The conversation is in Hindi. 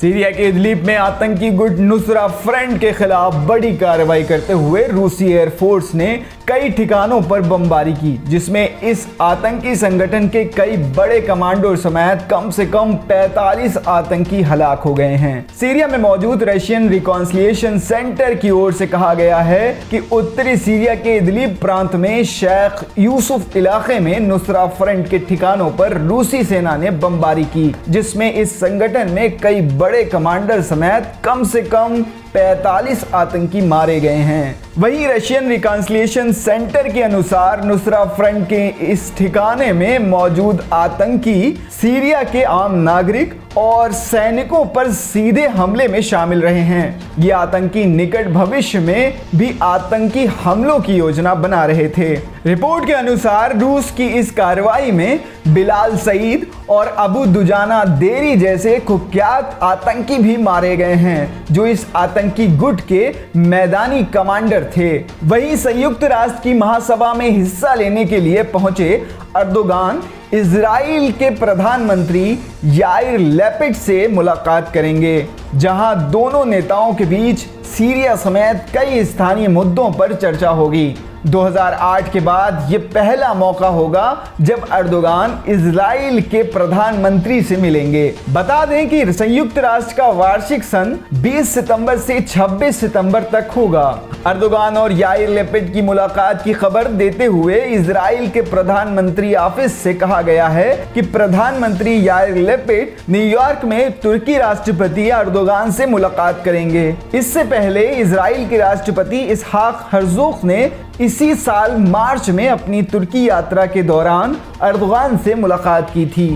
सीरिया के इदलिब में आतंकी गुट नुसरा फ्रंट के खिलाफ बड़ी कार्रवाई करते हुए रूसी एयरफोर्स ने कई ठिकानों पर बमबारी की, जिसमें इस आतंकी संगठन के कई बड़े कमांडो समेत कम से कम 45 आतंकी हलाक हो गए हैं। सीरिया में मौजूद रशियन रिकॉन्सिलिएशन सेंटर की ओर से कहा गया है कि उत्तरी सीरिया के इदलिब प्रांत में शेख यूसुफ इलाके में नुसरा फ्रंट के ठिकानों पर रूसी सेना ने बमबारी की, जिसमें इस संगठन में कई बड़े कमांडर समेत कम से कम 45 आतंकी मारे गए हैं। वहीं रशियन रिकॉन्सिलिएशन सेंटर के अनुसार नुसरा फ्रंट के इस ठिकाने में मौजूद आतंकी सीरिया के आम नागरिक और सैनिकों पर सीधे हमले में शामिल रहे हैं। ये आतंकी निकट भविष्य में भी आतंकी हमलों की योजना बना रहे थे। रिपोर्ट के अनुसार रूस की इस कार्रवाई में बिलाल सईद और अबू दुजाना देरी जैसे कुख्यात आतंकी भी मारे गए हैं, जो इस आतंकी गुट के मैदानी कमांडर थे। वहीं संयुक्त राष्ट्र की महासभा में हिस्सा लेने के लिए पहुंचे अर्दोगान इजराइल के प्रधानमंत्री याइर लैपिड से मुलाकात करेंगे, जहां दोनों नेताओं के बीच सीरिया समेत कई स्थानीय मुद्दों पर चर्चा होगी। 2008 के बाद ये पहला मौका होगा जब अर्दोगान इजराइल के प्रधानमंत्री से मिलेंगे। बता दें कि संयुक्त राष्ट्र का वार्षिक सत्र 20 सितंबर से 26 सितंबर तक होगा। अर्दोगान और याइर लैपिड की मुलाकात की खबर देते हुए इजराइल के प्रधानमंत्री ऑफिस से कहा गया है कि प्रधानमंत्री याइर लैपिड न्यूयॉर्क में तुर्की राष्ट्रपति अर्दोगान से मुलाकात करेंगे। इससे पहले इजराइल के राष्ट्रपति इसहाक हर्जोग ने इसी साल मार्च में अपनी तुर्की यात्रा के दौरान अर्दोगान से मुलाकात की थी।